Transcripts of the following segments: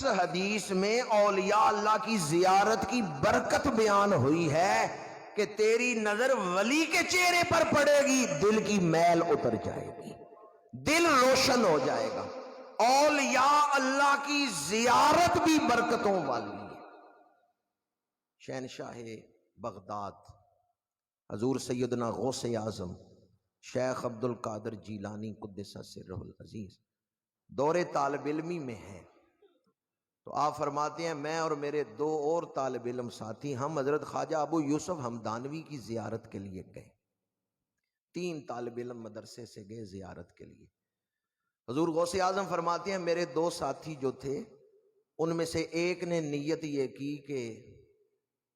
اس حدیث میں اولیاء اللہ کی زیارت کی برکت بیان ہوئی ہے کہ تیری نظر ولی کے چہرے پر پڑے گی، دل کی میل اتر جائے گی، دل روشن ہو جائے گا۔ اولیاء اللہ کی زیارت بھی برکتوں والی ہے۔ شہنشاہ بغداد حضور سیدنا غوث اعظم شیخ عبد القادر جیلانی قدس سرہ العزیز دور طالب علمی میں ہیں، تو آپ فرماتے ہیں میں اور میرے دو اور طالب علم ساتھی ہم حضرت خواجہ ابو یوسف ہمدانوی کی زیارت کے لیے گئے۔ 3 طالب علم مدرسے سے گئے زیارت کے لیے۔ حضور غوث اعظم فرماتے ہیں میرے 2 ساتھی جو تھے ان میں سے ایک نے نیت یہ کی کہ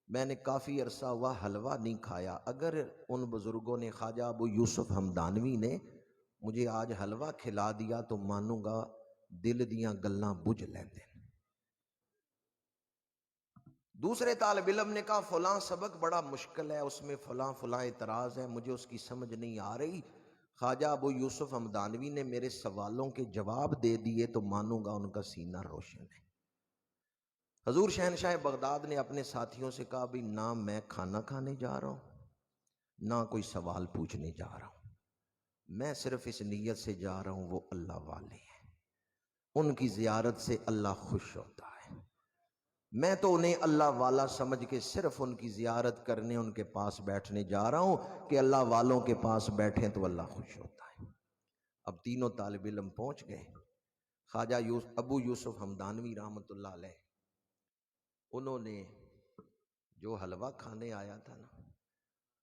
میں نے کافی عرصہ ہوا حلوہ نہیں کھایا، اگر ان بزرگوں نے خواجہ ابو یوسف ہمدانوی نے مجھے آج حلوہ کھلا دیا تو مانوں گا دل دیاں گلاں بجھ لیندے۔ دوسرے طالب علم نے کہا فلاں سبق بڑا مشکل ہے، اس میں فلاں اعتراض ہے، مجھے اس کی سمجھ نہیں آ رہی، خواجہ ابو یوسف ہمدانوی نے میرے سوالوں کے جواب دے دیے تو مانوں گا ان کا سینہ روشن ہے۔ حضور شہنشاہ بغداد نے اپنے ساتھیوں سے کہا بھی نہ میں کھانا کھانے جا رہا ہوں نہ کوئی سوال پوچھنے جا رہا ہوں، میں صرف اس نیت سے جا رہا ہوں وہ اللہ والے ہیں، ان کی زیارت سے اللہ خوش ہوتا ہے، میں تو انہیں اللہ والا سمجھ کے صرف ان کی زیارت کرنے ان کے پاس بیٹھنے جا رہا ہوں کہ اللہ والوں کے پاس بیٹھیں تو اللہ خوش ہوتا ہے۔ اب تینوں طالب علم پہنچ گئے، خواجہ ابو یوسف ہمدانوی رحمۃ اللہ علیہ انہوں نے جو حلوہ کھانے آیا تھا نا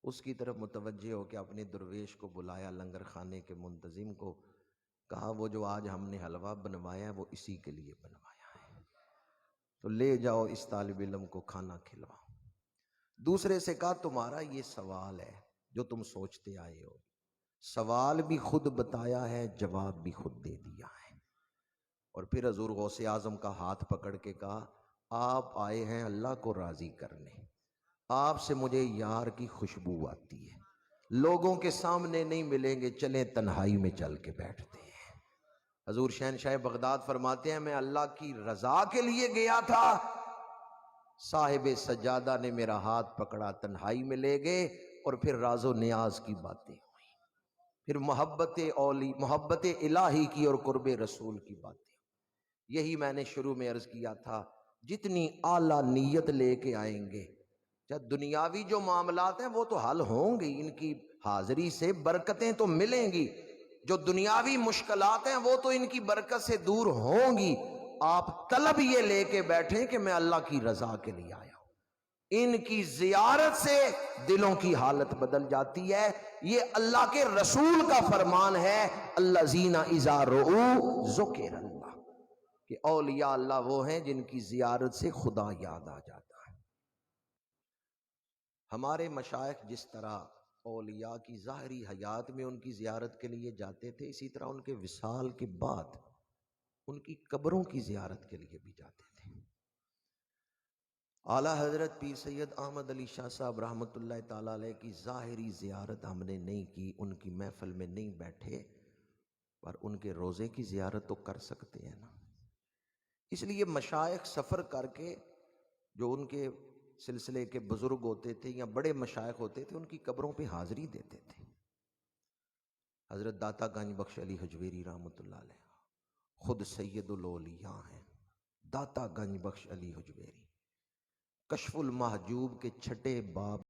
اس کی طرف متوجہ ہو کے اپنے درویش کو بلایا، لنگر خانے کے منتظم کو کہا وہ جو آج ہم نے حلوہ بنوایا ہے وہ اسی کے لیے بنوایا ہے، تو لے جاؤ اس طالب علم کو کھانا کھلواؤ۔ دوسرے سے کہا تمہارا یہ سوال ہے جو تم سوچتے آئے ہو، سوال بھی خود بتایا ہے جواب بھی خود دے دیا ہے۔ اور پھر حضور غوث اعظم کا ہاتھ پکڑ کے کہا آپ آئے ہیں اللہ کو راضی کرنے، آپ سے مجھے یار کی خوشبو آتی ہے، لوگوں کے سامنے نہیں ملیں گے، چلیں تنہائی میں چل کے بیٹھتے ہیں۔ حضور شہنشاہ بغداد فرماتے ہیں میں اللہ کی رضا کے لیے گیا تھا، صاحب سجادہ نے میرا ہاتھ پکڑا، تنہائی میں لے گئے اور پھر راز و نیاز کی باتیں ہوئی، پھر محبت الہی کی اور قرب رسول کی باتیں۔ یہی میں نے شروع میں عرض کیا تھا، جتنی اعلیٰ نیت لے کے آئیں گے دنیاوی جو معاملات ہیں وہ تو حل ہوں گی، ان کی حاضری سے برکتیں تو ملیں گی، جو دنیاوی مشکلات ہیں وہ تو ان کی برکت سے دور ہوں گی، آپ طلب یہ لے کے بیٹھیں کہ میں اللہ کی رضا کے لیے آیا ہوں۔ ان کی زیارت سے دلوں کی حالت بدل جاتی ہے، یہ اللہ کے رسول کا فرمان ہے، الذین اذا رؤوا ذکر اللہ، کہ اولیاء اللہ وہ ہیں جن کی زیارت سے خدا یاد آ جاتا ہے۔ ہمارے مشائخ جس طرح اولیاء کی ظاہری حیات میں ان کی زیارت کے لیے جاتے تھے، اسی طرح ان کے وصال کے بعد ان کی قبروں کی زیارت کے لیے بھی جاتے تھے۔ اعلیٰ حضرت پیر سید احمد علی شاہ صاحب رحمۃ اللہ تعالیٰ علیہ کی ظاہری زیارت ہم نے نہیں کی، ان کی محفل میں نہیں بیٹھے، پر ان کے روزے کی زیارت تو کر سکتے ہیں نا۔ اس لیے مشائخ سفر کر کے جو ان کے سلسلے کے بزرگ ہوتے تھے یا بڑے مشائخ ہوتے تھے ان کی قبروں پہ حاضری دیتے تھے۔ حضرت داتا گنج بخش علی حجویری رحمۃ اللہ علیہ خود سید الاولیاء ہیں، داتا گنج بخش علی حجویری کشف المحجوب کے 6 باب